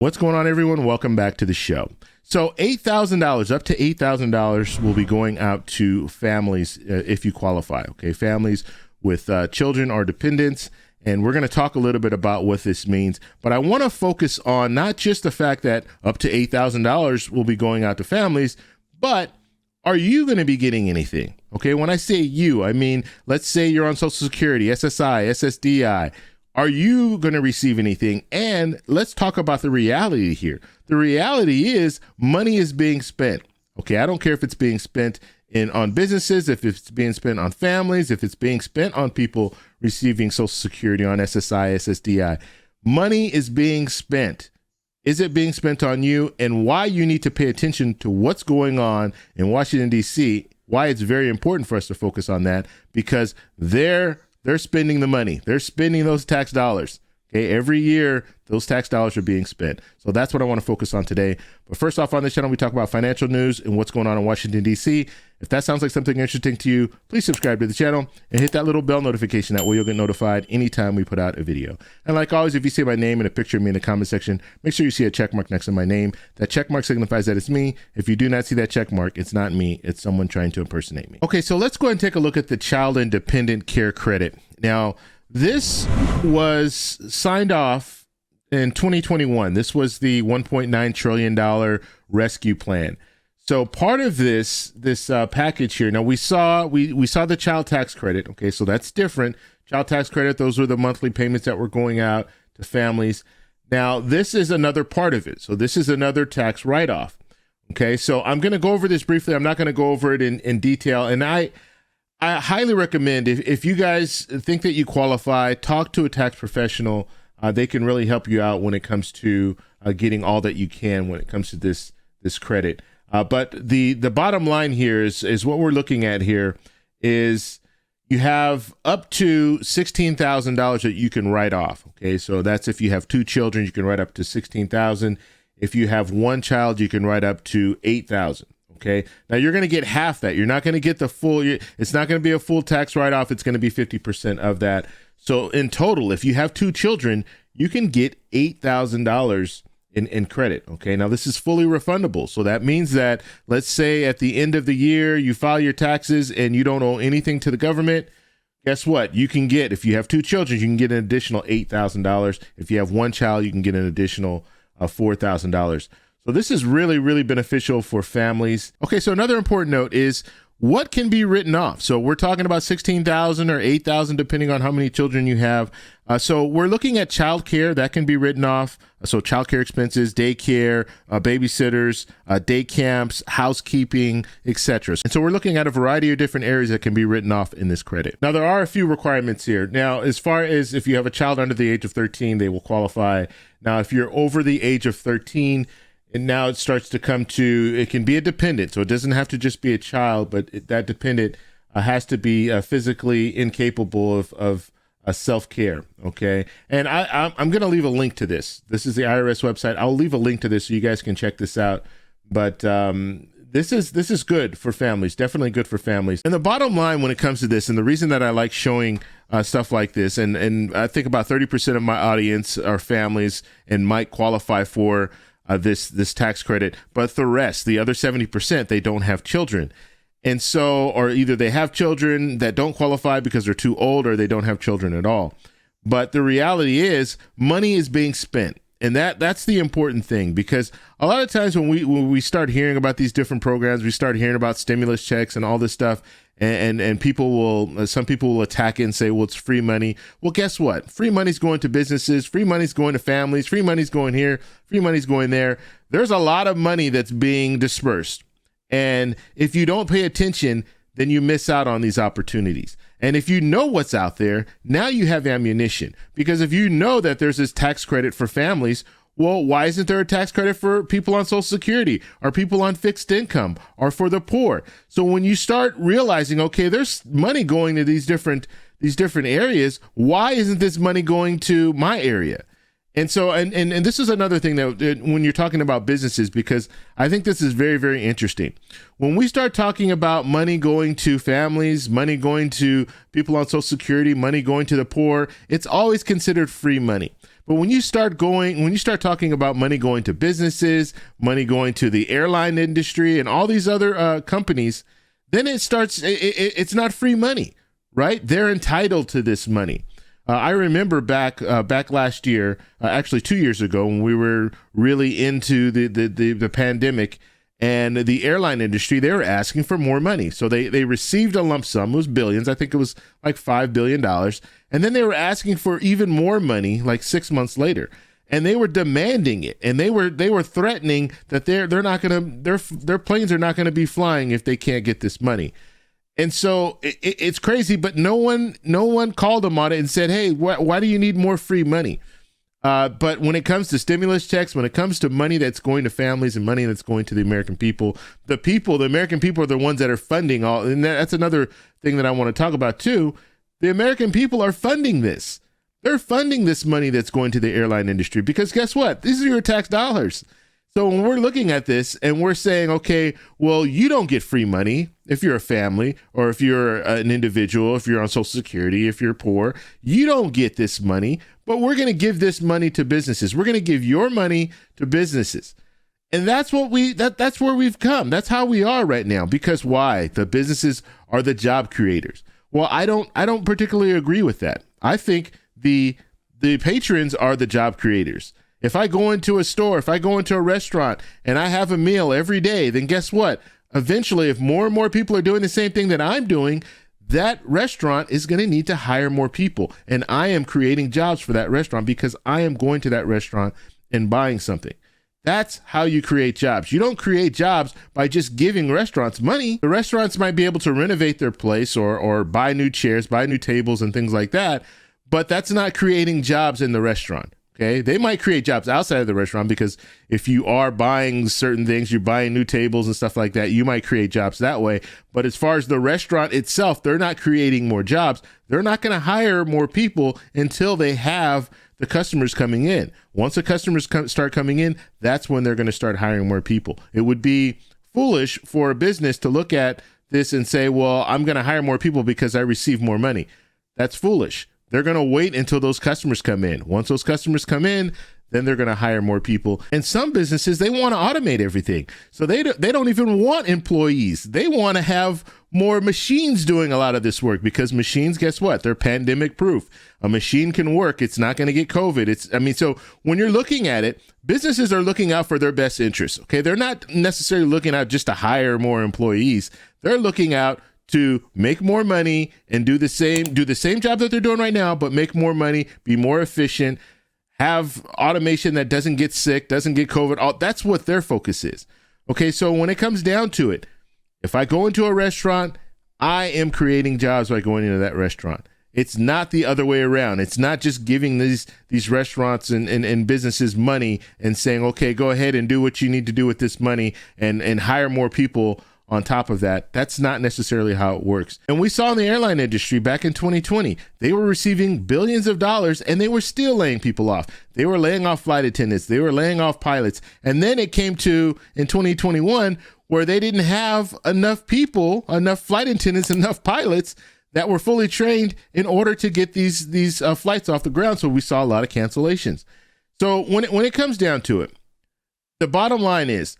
What's going on, everyone? Welcome back to the show. So $8,000, up to $8,000 will be going out to families if you qualify, okay? Families with children or dependents. And we're going to talk a little bit about what this means. But I want to focus on not just the fact that up to $8,000 will be going out to families, but are you going to be getting anything? Okay, when I say you, I mean, let's say you're on Social Security, SSI, SSDI. Are you going to receive anything? And let's talk about the reality here. The reality is money is being spent. Okay, I don't care if it's being spent on businesses, if it's being spent on families, if it's being spent on people receiving Social Security on SSI, SSDI. Money is being spent. Is it being spent on you? And why you need to pay attention to what's going on in Washington, D.C., why it's very important for us to focus on that, because they're spending the money. They're spending those tax dollars. Okay, every year, those tax dollars are being spent. So that's what I want to focus on today. But first off, on this channel, we talk about financial news and what's going on in Washington, D.C. If that sounds like something interesting to you, please subscribe to the channel and hit that little bell notification. That way you'll get notified anytime we put out a video. And like always, if you see my name and a picture of me in the comment section, make sure you see a check mark next to my name. That check mark signifies that it's me. If you do not see that check mark, it's not me. It's someone trying to impersonate me. Okay, so let's go ahead and take a look at the Child and Dependent Care Credit. Now, this was signed off in 2021. This was the $1.9 trillion rescue plan. So part of this package here, now we saw the child tax credit. Okay, so that's different. Child tax credit, those were the monthly payments that were going out to families. Now, this is another part of it. So this is another tax write-off. Okay, so I'm going to go over this briefly. I'm not going to go over it in detail. And I highly recommend, if you guys think that you qualify, talk to a tax professional. They can really help you out when it comes to getting all that you can when it comes to this credit. But the bottom line here is what we're looking at here is you have up to $16,000 that you can write off. Okay, so that's if you have two children, you can write up to $16,000. If you have one child, you can write up to $8,000. Okay, now you're going to get half that. You're not going to get the full. It's not going to be a full tax write-off. It's going to be 50% of that. So in total, if you have two children, you can get $8,000 in credit. Okay, now this is fully refundable. So that means that, let's say at the end of the year, you file your taxes and you don't owe anything to the government. Guess what? You can get, if you have two children, you can get an additional $8,000. If you have one child, you can get an additional $4,000. So this is really, really beneficial for families. Okay, so another important note is what can be written off. So we're talking about $16,000 or $8,000, depending on how many children you have. So we're looking at childcare that can be written off. So childcare expenses, daycare, babysitters, day camps, housekeeping, etc. And so we're looking at a variety of different areas that can be written off in this credit. Now, there are a few requirements here. Now, as far as if you have a child under the age of 13, they will qualify. Now, if you're over the age of 13, and now it starts to come to, it can be a dependent. So it doesn't have to just be a child, but that dependent has to be physically incapable of self-care. Okay. And I'm going to leave a link to this. This is the IRS website. I'll leave a link to this so you guys can check this out. But this is good for families, definitely good for families. And the bottom line when it comes to this, and the reason that I like showing stuff like this, and I think about 30% of my audience are families and might qualify for this tax credit, but the rest, the other 70%, they don't have children. And so, or either they have children that don't qualify because they're too old, or they don't have children at all. But the reality is money is being spent. And that's the important thing, because a lot of times when we start hearing about these different programs, we start hearing about stimulus checks and all this stuff, and some people will attack it and say, well, it's free money. Well, guess what? Free money's going to businesses, free money's going to families, free money's going here, free money's going there. There's a lot of money that's being dispersed. And if you don't pay attention, then you miss out on these opportunities. And if you know what's out there, now you have ammunition. Because if you know that there's this tax credit for families, well, why isn't there a tax credit for people on Social Security or people on fixed income or for the poor? So when you start realizing, okay, there's money going to these different areas, why isn't this money going to my area? And so, and this is another thing that when you're talking about businesses, because I think this is very, very interesting. When we start talking about money going to families, money going to people on Social Security, money going to the poor, it's always considered free money. But when you start talking about money going to businesses, money going to the airline industry and all these other companies, then it's not free money, right? They're entitled to this money. I remember back last year, actually 2 years ago, when we were really into the pandemic and the airline industry, they were asking for more money. So they received a lump sum. It was billions. I think it was like $5 billion. And then they were asking for even more money like 6 months later. And they were demanding it. And they were threatening that their planes are not going to be flying if they can't get this money. And so it's crazy, but no one called them on it and said, hey, why do you need more free money? But when it comes to stimulus checks, when it comes to money that's going to families and money that's going to the American people, the American people are the ones that are funding all. And that's another thing that I want to talk about too. The American people are funding this. They're funding this money that's going to the airline industry because guess what? These are your tax dollars. So when we're looking at this and we're saying, okay, well, you don't get free money if you're a family or if you're an individual, if you're on Social Security, if you're poor, you don't get this money, but we're going to give this money to businesses. We're going to give your money to businesses. And that's that's where we've come. That's how we are right now. Because why? The businesses are the job creators. Well, I don't particularly agree with that. I think the patrons are the job creators. If I go into a store, if I go into a restaurant and I have a meal every day, then guess what? Eventually, if more and more people are doing the same thing that I'm doing, that restaurant is going to need to hire more people. And I am creating jobs for that restaurant because I am going to that restaurant and buying something. That's how you create jobs. You don't create jobs by just giving restaurants money. The restaurants might be able to renovate their place or buy new chairs, buy new tables and things like that, but that's not creating jobs in the restaurant. Okay, they might create jobs outside of the restaurant because if you are buying certain things, you're buying new tables and stuff like that, you might create jobs that way. But as far as the restaurant itself, they're not creating more jobs. They're not going to hire more people until they have the customers coming in. Once the customers start coming in, that's when they're going to start hiring more people. It would be foolish for a business to look at this and say, well, I'm going to hire more people because I receive more money. That's foolish. They're going to wait until those customers come in. Once those customers come in, then they're going to hire more people. And some businesses, they want to automate everything. So they don't even want employees. They want to have more machines doing a lot of this work because machines, guess what? They're pandemic proof. A machine can work. It's not going to get COVID. So when you're looking at it, businesses are looking out for their best interests. Okay. They're not necessarily looking out just to hire more employees. They're looking out to make more money and do the same job that they're doing right now, but make more money, be more efficient, have automation that doesn't get sick, doesn't get COVID. That's what their focus is. Okay, so when it comes down to it, if I go into a restaurant, I am creating jobs by going into that restaurant. It's not the other way around. It's not just giving these restaurants and businesses money and saying, okay, go ahead and do what you need to do with this money and hire more people on top of that. That's not necessarily how it works. And we saw in the airline industry back in 2020, they were receiving billions of dollars and they were still laying people off. They were laying off flight attendants. They were laying off pilots. And then it came to in 2021 where they didn't have enough people, enough flight attendants, enough pilots that were fully trained in order to get these flights off the ground. So we saw a lot of cancellations. So when it comes down to it, the bottom line is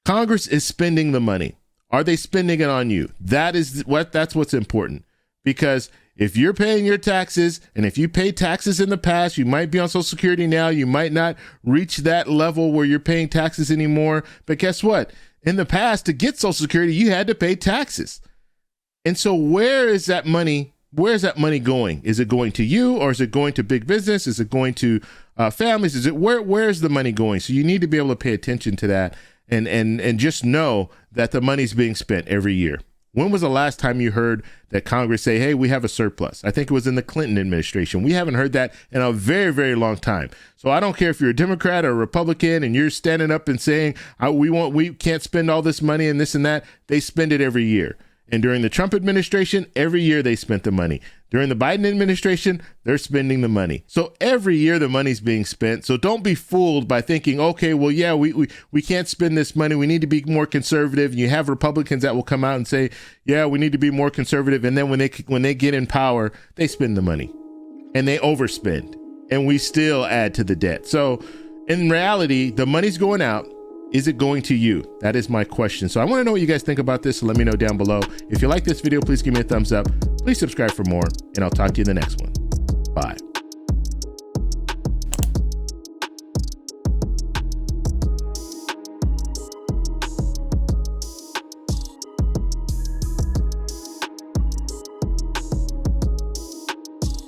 Congress is spending the money. Are they spending it on you? That's what's important. Because if you're paying your taxes, and if you paid taxes in the past, you might be on Social Security now, you might not reach that level where you're paying taxes anymore. But guess what? In the past, to get Social Security, you had to pay taxes. And so where is that money? Where is that money going? Is it going to you, or is it going to big business? Is it going to families? Where is the money going? So you need to be able to pay attention to that. And just know that the money's being spent every year. When was the last time you heard that Congress say, hey, we have a surplus? I think it was in the Clinton administration. We haven't heard that in a very, very long time. So I don't care if you're a Democrat or a Republican and you're standing up and saying, we can't spend all this money and this and that. They spend it every year. And during the Trump administration, every year they spent the money. During the Biden administration, they're spending the money. So every year the money's being spent. So don't be fooled by thinking, okay, well, yeah, we can't spend this money. We need to be more conservative. And you have Republicans that will come out and say, yeah, we need to be more conservative. And then when they get in power, they spend the money and they overspend. and we still add to the debt. So in reality, the money's going out. Is it going to you? That is my question. So I want to know what you guys think about this. So let me know down below. If you like this video, please give me a thumbs up. Please subscribe for more, and I'll talk to you in the next one. Bye.